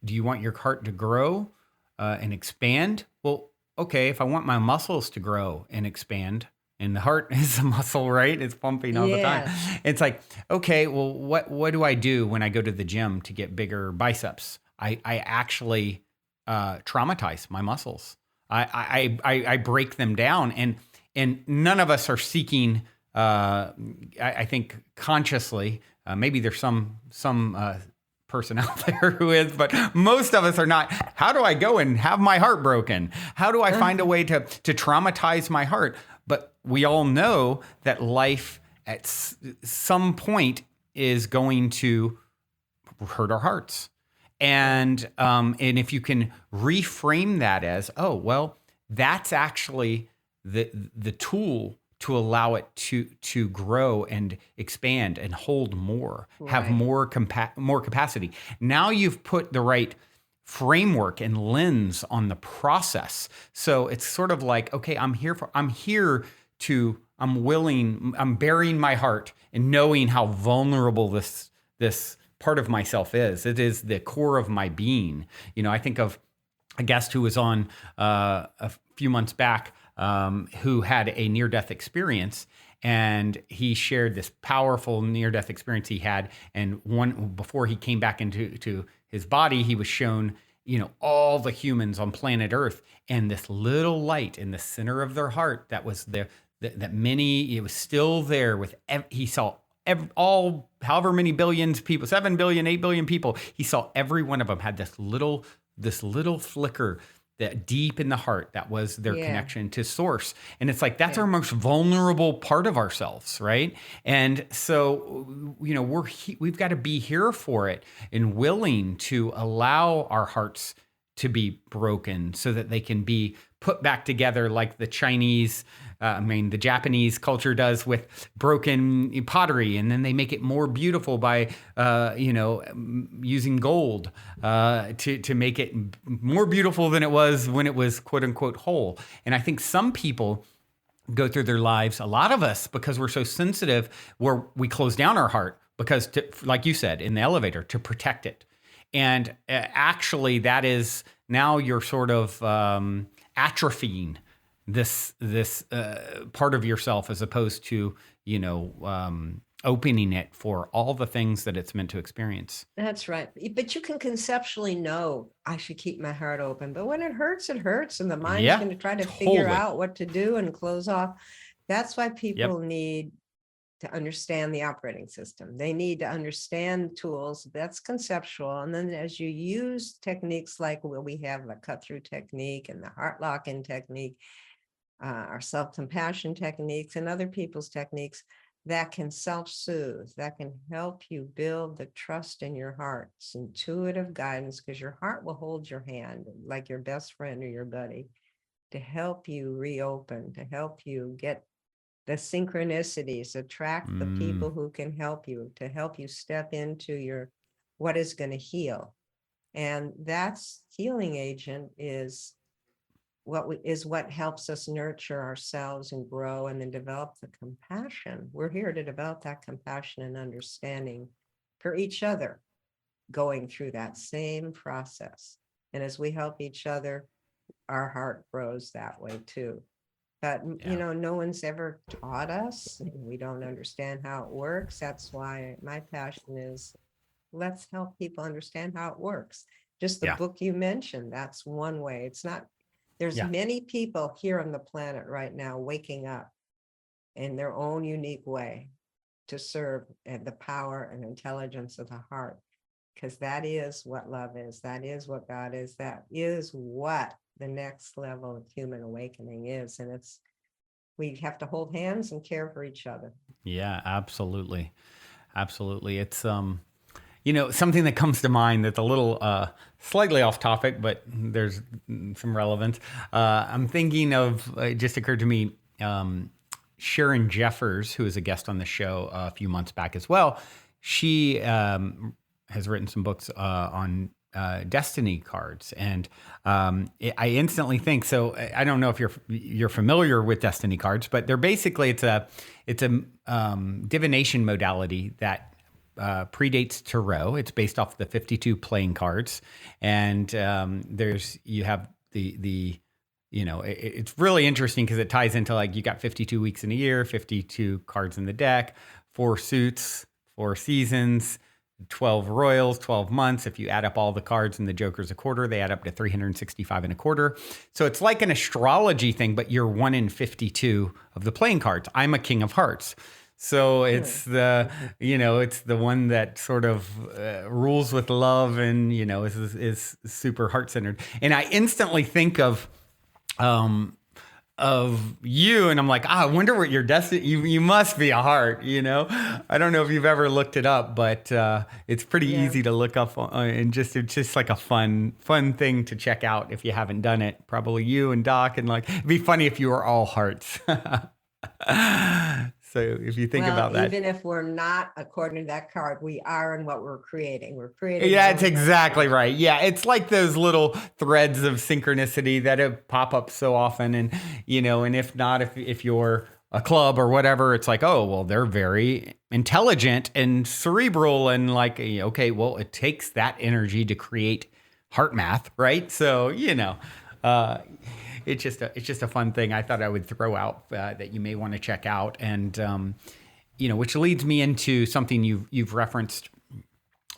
do you want your heart to grow and expand? Well, okay, if I want my muscles to grow and expand, and the heart is a muscle, right? It's pumping all the time. Yes. It's like, okay, well, what do I do when I go to the gym to get bigger biceps? I actually traumatize my muscles. I break them down, and none of us are seeking. I think consciously, maybe there's some person out there who is, but most of us are not. How do I go and have my heart broken? How do I find a way to traumatize my heart? But we all know that life at some point is going to hurt our hearts. And if you can reframe that as, oh, well, that's actually the tool to allow it to grow and expand and hold more, have Right. more capacity. Now you've put the right framework and lens on the process. So it's sort of like, okay, I'm bearing my heart and knowing how vulnerable this part of myself is. It is the core of my being. I think of a guest who was on a few months back, who had a near-death experience, and he shared this powerful near-death experience he had. And before he came back into his body, he was shown, all the humans on planet Earth, and this little light in the center of their heart that was there. It was still there with. He saw all however many billions people, 7 billion, 8 billion people. He saw every one of them had this little flicker that deep in the heart that was their connection to source. And it's like, that's our most vulnerable part of ourselves, right? And so, we've got to be here for it and willing to allow our hearts to be broken so that they can be put back together like the the Japanese culture does with broken pottery, and then they make it more beautiful by, using gold to make it more beautiful than it was when it was quote unquote whole. And I think some people go through their lives, a lot of us, because we're so sensitive, where we close down our heart because, like you said, in the elevator, to protect it. And actually, that is now you're sort of atrophying this part of yourself, as opposed to opening it for all the things that it's meant to experience. That's right. But you can conceptually know I should keep my heart open. But when it hurts, and the mind is going to try to figure out what to do and close off. That's why people need to understand the operating system. They need to understand tools. That's conceptual. And then as you use techniques like we have the cut through technique and the heart lock-in technique, our self-compassion techniques and other people's techniques that can self-soothe, that can help you build the trust in your heart. It's intuitive guidance, because your heart will hold your hand like your best friend or your buddy to help you reopen, to help you get the synchronicities, attract the people who can help you, to help you step into what is going to heal. And that's healing agent is what helps us nurture ourselves and grow and then develop the compassion. We're here to develop that compassion and understanding for each other, going through that same process. And as we help each other, our heart grows that way too. But, no one's ever taught us, and we don't understand how it works. That's why my passion is, let's help people understand how it works. Just the book you mentioned, that's one way. It's not, there's many people here on the planet right now waking up in their own unique way to serve the power and intelligence of the heart, because that is what love is. That is what God is. That is what the next level of human awakening is. And we have to hold hands and care for each other. Yeah, absolutely. Absolutely. It's, something that comes to mind that's a little slightly off topic, but there's some relevance. I'm thinking of, it just occurred to me, Sharon Jeffers, who is a guest on the show a few months back as well. She has written some books on destiny cards, and I instantly think. So I don't know if you're familiar with destiny cards, but they're basically it's a divination modality that predates tarot. It's based off the 52 playing cards, and you have the it's really interesting because it ties into like you got 52 weeks in a year, 52 cards in the deck, 4 suits, 4 seasons, 12 royals, 12 months. If you add up all the cards and the Joker's a quarter, they add up to 365 and a quarter. So it's like an astrology thing, but you're 1 in 52 of the playing cards. I'm a King of Hearts. So it's it's the one that sort of rules with love and, is super heart-centered. And I instantly think of you, and I'm like, I wonder what your destiny. You must be a heart. I don't know if you've ever looked it up, but it's pretty easy to look up, and it's just like a fun thing to check out if you haven't done it. Probably you and Doc, and like it'd be funny if you were all hearts. So if you think about that, even if we're not according to that card, we are in what we're creating. We're creating. Yeah, it's exactly right. Yeah, it's like those little threads of synchronicity that pop up so often, and and if not, if you're a club or whatever, it's like, oh, well, they're very intelligent and cerebral, and like, okay, well, it takes that energy to create Heartmath, right? So it's just a fun thing I thought I would throw out that you may want to check out, and which leads me into something you've referenced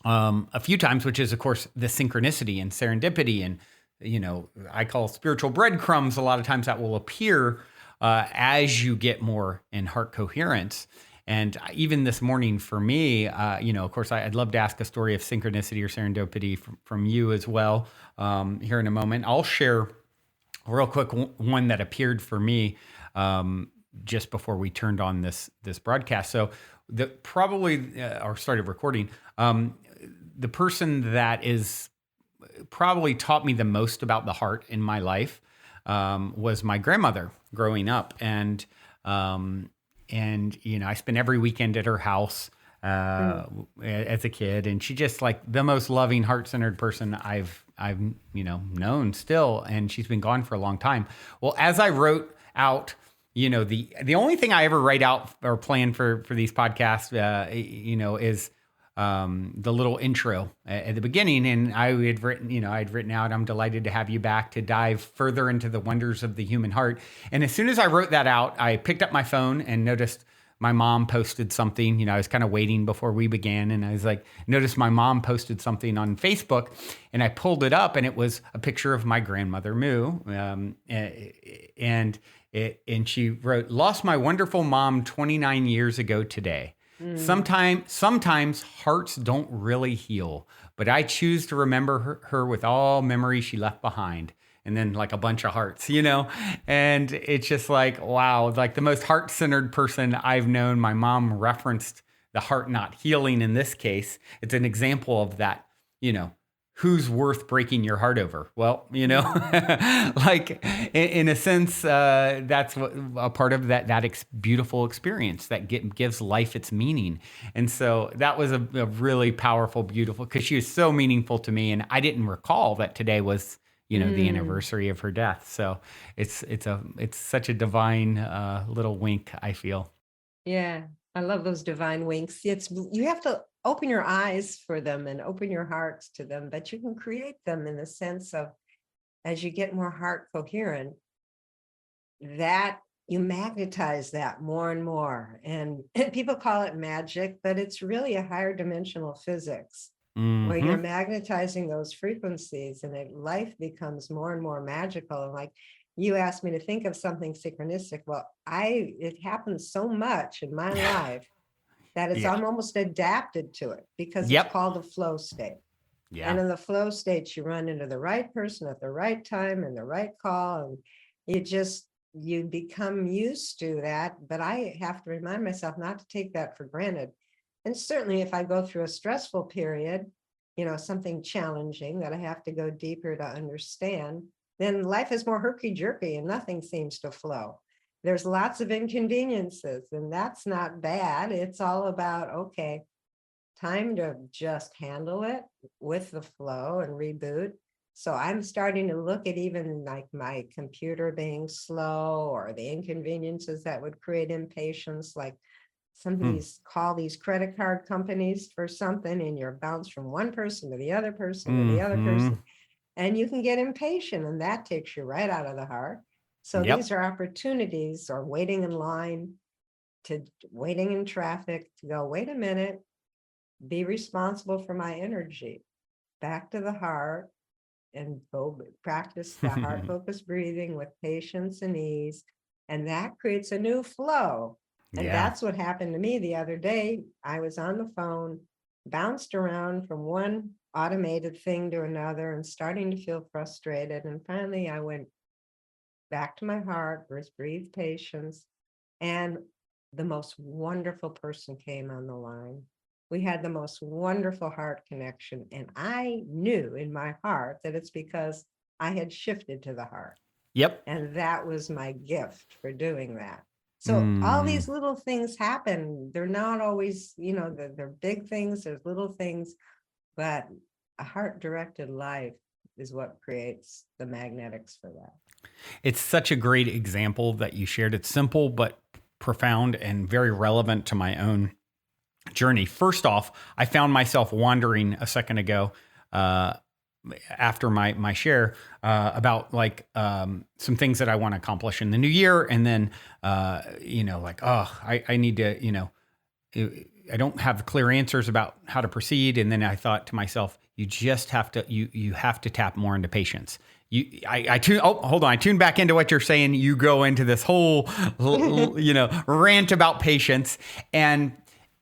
a few times, which is of course the synchronicity and serendipity, and I call spiritual breadcrumbs. A lot of times that will appear as you get more in heart coherence. And even this morning for me, of course, I'd love to ask a story of synchronicity or serendipity from you as well here in a moment. I'll share real quick one that appeared for me just before we turned on this broadcast. So or started recording. The person that is probably taught me the most about the heart in my life was my grandmother growing up, and I spent every weekend at her house as a kid, and she just like the most loving, heart-centered person I've known still, and she's been gone for a long time. Well, as I wrote out, the only thing I ever write out or plan for these podcasts, is the little intro at the beginning, and I'd written out, I'm delighted to have you back to dive further into the wonders of the human heart. And as soon as I wrote that out, I picked up my phone and noticed my mom posted something. I was kind of waiting before we began, and I was like, noticed my mom posted something on Facebook, and I pulled it up, and it was a picture of my grandmother Moo, and she wrote, "Lost my wonderful mom 29 years ago today. Sometimes hearts don't really heal, but I choose to remember her with all memories she left behind." And then like a bunch of hearts, and it's just like, wow, like the most heart-centered person I've known. My mom referenced the heart not healing in this case. It's an example of that, who's worth breaking your heart over? Well, like in a sense, that's what a part of that beautiful experience that gives life its meaning. And so that was a really powerful, beautiful, because she was so meaningful to me, and I didn't recall that today was the anniversary of her death. So it's such a divine little wink, I feel. Yeah, I love those divine winks. You have to open your eyes for them and open your hearts to them, but you can create them in the sense of, as you get more heart coherent, that you magnetize that more and more. And people call it magic, but it's really a higher dimensional physics. Where you're magnetizing those frequencies, and life becomes more and more magical. And like you asked me to think of something synchronistic. Well, it happens so much in my life that I'm almost adapted to it, because it's called a flow state. Yeah. And in the flow state, you run into the right person at the right time and the right call, and you become used to that. But I have to remind myself not to take that for granted. And certainly if I go through a stressful period, something challenging that I have to go deeper to understand, then life is more herky-jerky and nothing seems to flow. There's lots of inconveniences, and that's not bad. It's all about, okay, time to just handle it with the flow and reboot. So I'm starting to look at even like my computer being slow or the inconveniences that would create impatience, like somebody's call these credit card companies for something and you're bounced from one person to the other person to the other person, and you can get impatient and that takes you right out of the heart. So Yep. these are opportunities, or waiting in line, to waiting in traffic, to go, wait a minute, be responsible for my energy, back to the heart, and go practice the heart focused breathing with patience and ease. And that creates a new flow. And Yeah. that's what happened to me the other day. I was on the phone, bounced around from one automated thing to another and starting to feel frustrated. And finally, I went back to my heart, breathe patience. And the most wonderful person came on the line. We had the most wonderful heart connection. And I knew in my heart that it's because I had shifted to the heart. Yep. And that was my gift for doing that. So all these little things happen. They're not always, they're big things, there's little things, but a heart-directed life is what creates the magnetics for that. It's such a great example that you shared. It's simple, but profound and very relevant to my own journey. First off, I found myself wandering a second ago, after my share, about like some things that I want to accomplish in the new year. And then, I need to, I don't have clear answers about how to proceed. And then I thought to myself, you just have to, you have to tap more into patience. I tuned back into what you're saying. You go into this whole, rant about patience, and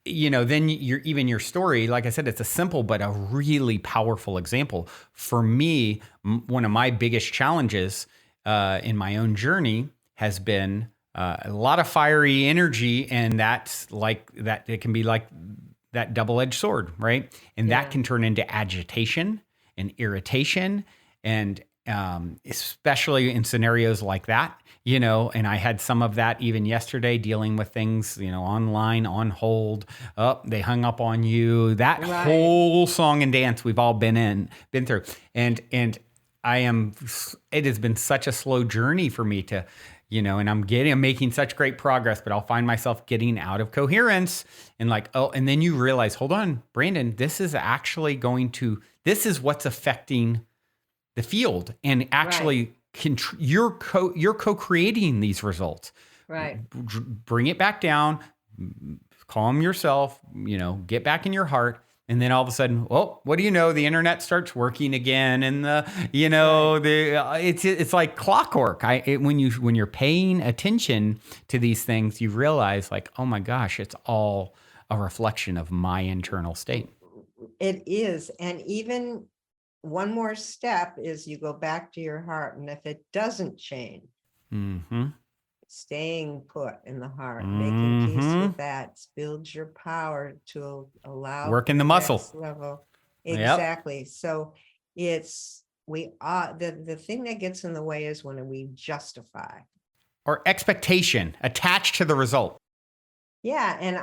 then your story, like I said, it's a simple but a really powerful example. For me, one of my biggest challenges in my own journey has been a lot of fiery energy, and that's like that. It can be like that double-edged sword, right? And that can turn into agitation and irritation, and especially in scenarios like that, and I had some of that even yesterday dealing with things, online, on hold, they hung up on you, that whole song and dance we've all been through. And it has been such a slow journey for me to, and I'm making such great progress, but I'll find myself getting out of coherence and and then you realize, hold on, Brandon, this is what's affecting the field, and actually you're co-creating these results. Right. Bring it back down, calm yourself, get back in your heart. And then all of a sudden, what do you know? The internet starts working again, and it's like clockwork. When you're paying attention to these things, you realize like, oh my gosh, it's all a reflection of my internal state. It is, and even one more step is you go back to your heart, and if it doesn't change, staying put in the heart, making peace with that builds your power to allow working the muscle level. Exactly. Yep. So it's the thing that gets in the way is when we justify or expectation attached to the result. Yeah, and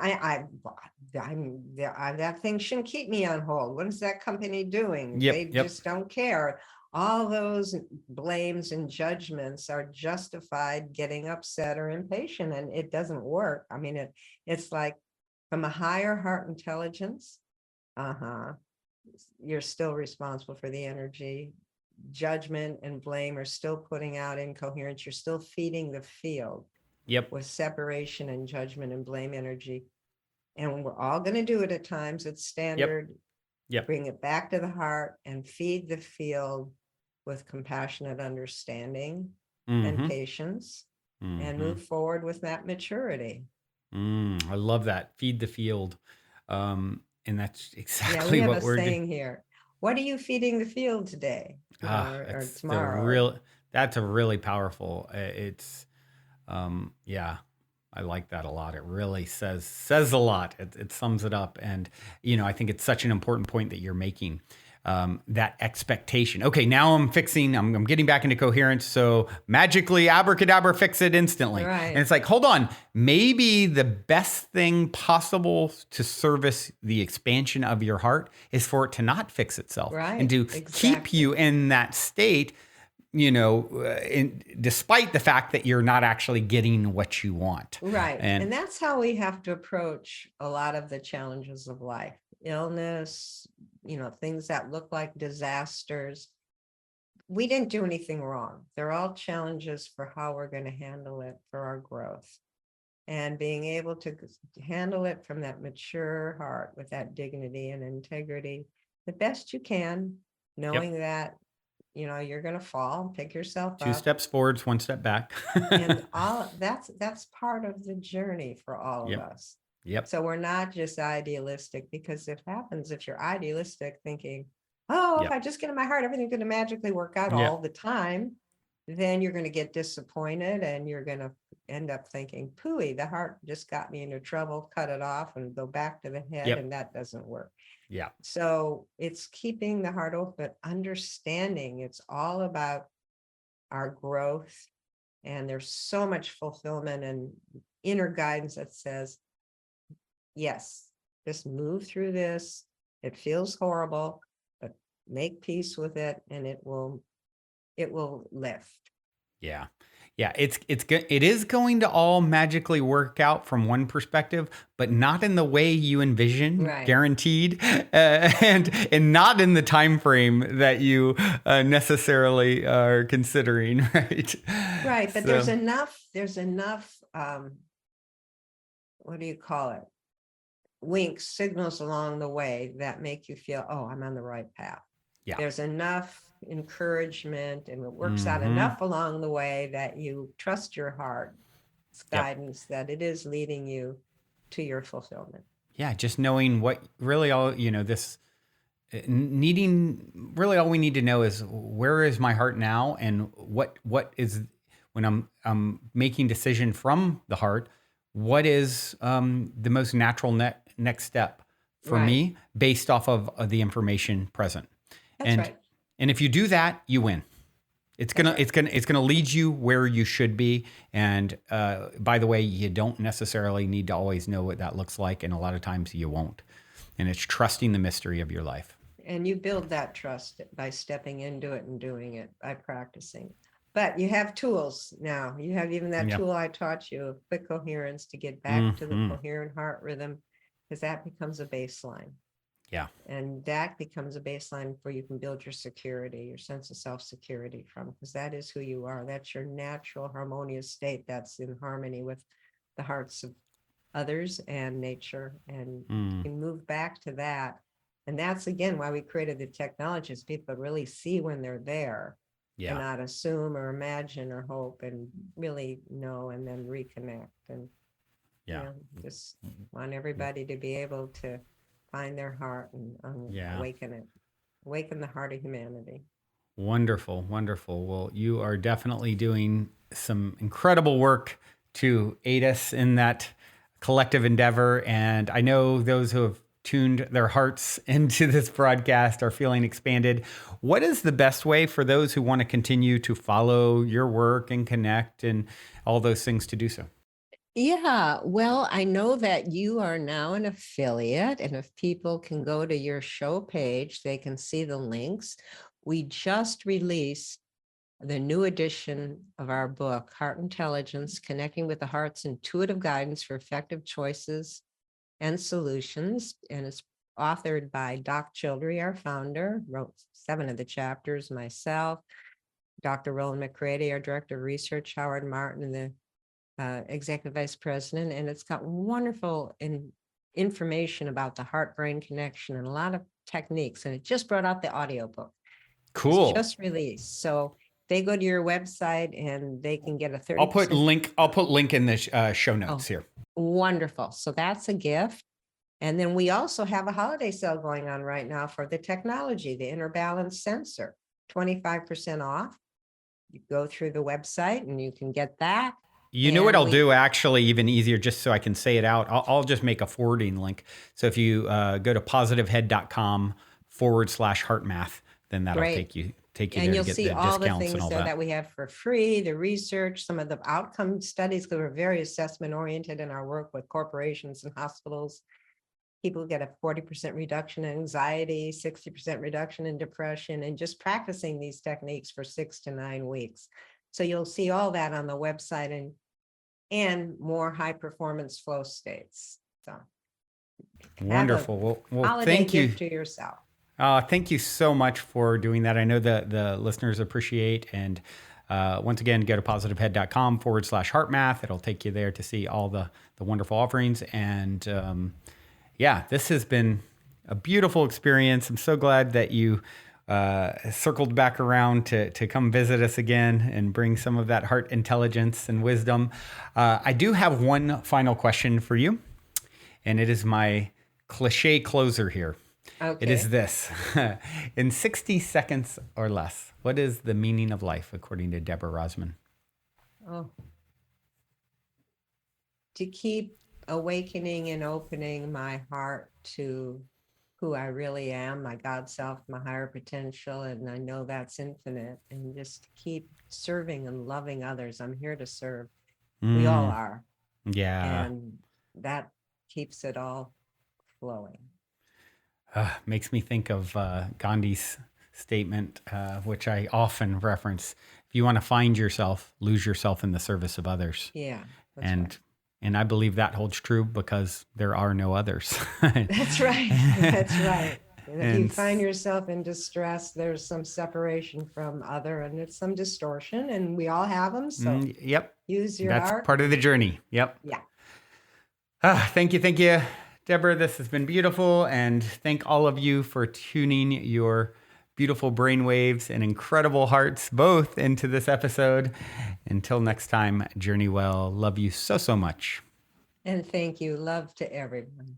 that thing shouldn't keep me on hold. What is that company doing? They just don't care. All those blames and judgments are justified getting upset or impatient, and it doesn't work. I mean, it's like from a higher heart intelligence, you're still responsible for the energy. Judgment and blame are still putting out incoherence. You're still feeding the field. With separation and judgment and blame energy. And we're all going to do it at times. It's standard. Bring it back to the heart and feed the field with compassionate understanding and patience, and move forward with that maturity. I love that. Feed the field. And that's exactly what we're saying here. What are you feeding the field today or tomorrow? That's a really powerful, I like that a lot. It really says a lot. It sums it up. And, I think it's such an important point that you're making. that expectation. Okay, now I'm getting back into coherence. So magically, abracadabra, fix it instantly. Right. And it's like, hold on, maybe the best thing possible to service the expansion of your heart is for it to not fix itself. Right. And to keep you in that state, despite the fact that you're not actually getting what you want. Right. And that's how we have to approach a lot of the challenges of life. Illness, things that look like disasters. We didn't do anything wrong. They're all challenges for how we're going to handle it for our growth. And being able to handle it from that mature heart with that dignity and integrity the best you can, knowing that you're going to fall, pick yourself up. 2 steps forwards, 1 step back. And that's part of the journey for all of us. Yep. So we're not just idealistic, because if you're idealistic thinking, if I just get in my heart, everything's going to magically work out all the time, then you're going to get disappointed and you're going to end up thinking, pooey, the heart just got me into trouble, cut it off and go back to the head. And that doesn't work. Yeah. So it's keeping the heart open, understanding it's all about our growth. And there's so much fulfillment and inner guidance that says, yes, just move through this. It feels horrible, but make peace with it and it will lift. Yeah. Yeah, it is going to all magically work out from one perspective, but not in the way you envision, guaranteed, and not in the time frame that you necessarily are considering, right? Right, but there's enough. What do you call it? Winks, signals along the way that make you feel, oh, I'm on the right path. Yeah. There's enough encouragement and it works out enough along the way that you trust your heart's guidance, that it is leading you to your fulfillment. Yeah, just knowing what really all, really all we need to know is, where is my heart now, and what is, when I'm making decision from the heart, what is the most natural next step for me based off of the information present. That's right. And if you do that, you win. It's gonna lead you where you should be. And by the way, you don't necessarily need to always know what that looks like, and a lot of times you won't. And it's trusting the mystery of your life. And you build that trust by stepping into it and doing it, by practicing. But you have tools now. You have even that tool I taught you, of quick coherence, to get back to the coherent heart rhythm, because that becomes a baseline. Yeah. And that becomes a baseline where you can build your security, your sense of self-security from, because that is who you are. That's your natural harmonious state that's in harmony with the hearts of others and nature. And you can move back to that. And that's, again, why we created the technology, is people really see when they're there. And not assume or imagine or hope, and really know and then reconnect. And just want everybody to be able to find their heart and awaken the heart of humanity. Wonderful, wonderful. Well, you are definitely doing some incredible work to aid us in that collective endeavor. And I know those who have tuned their hearts into this broadcast are feeling expanded. What is the best way for those who want to continue to follow your work and connect and all those things to do so? Yeah, well, I know that you are now an affiliate, and if people can go to your show page, they can see the links. We just released the new edition of our book, Heart Intelligence, Connecting with the Heart's Intuitive Guidance for Effective Choices and Solutions. And it's authored by Doc Childry, our founder, wrote 7 of the chapters, myself, Dr. Roland McCready, our director of research, Howard Martin, and the executive vice president. And it's got wonderful information about the heart-brain connection and a lot of techniques. And it just brought out the audiobook. Cool. It's just released. So they go to your website and they can get a 30%. I'll put link in the show notes here. Wonderful. So that's a gift. And then we also have a holiday sale going on right now for the technology, the inner balance sensor, 25% off. You go through the website and you can get that. You know what I'll do, actually, even easier, just so I can say it out. I'll just make a forwarding link. So if you go to positivehead.com Heartmath, then that'll Great. take you And there to you'll get see the all the discounts and things all there that. that we have for free, the research, some of the outcome studies, because we're very assessment oriented in our work with corporations and hospitals. People get a 40% reduction in anxiety, 60% reduction in depression, and just practicing these techniques for 6 to 9 weeks. So you'll see all that on the website and more high performance flow states. So Wonderful. Well, holiday thank you. gift to yourself. Thank you so much for doing that. I know that the listeners appreciate. And once again, go to positivehead.com/Heartmath. It'll take you there to see all the wonderful offerings. And yeah, this has been a beautiful experience. I'm so glad that you circled back around to come visit us again and bring some of that heart intelligence and wisdom. I do have one final question for you, and it is my cliche closer here. Okay. It is this. In 60 seconds or less, what is the meaning of life, according to Deborah Rozman? Oh. To keep awakening and opening my heart to who I really am, my God self, my higher potential, and I know that's infinite, and just keep serving and loving others. I'm here to serve. We all are. Yeah. And that keeps it all flowing. Makes me think of Gandhi's statement, which I often reference. If you want to find yourself, lose yourself in the service of others. Yeah. And I believe that holds true because there are no others. That's right. That's right. And if you find yourself in distress, there's some separation from other, and it's some distortion, and we all have them. So yep. Use your That's heart. part of the journey. Yep. Yeah. Thank you, Deborah. This has been beautiful. And thank all of you for tuning your beautiful brainwaves and incredible hearts both into this episode. Until next time, journey well. Love you so much. And thank you. Love to everyone.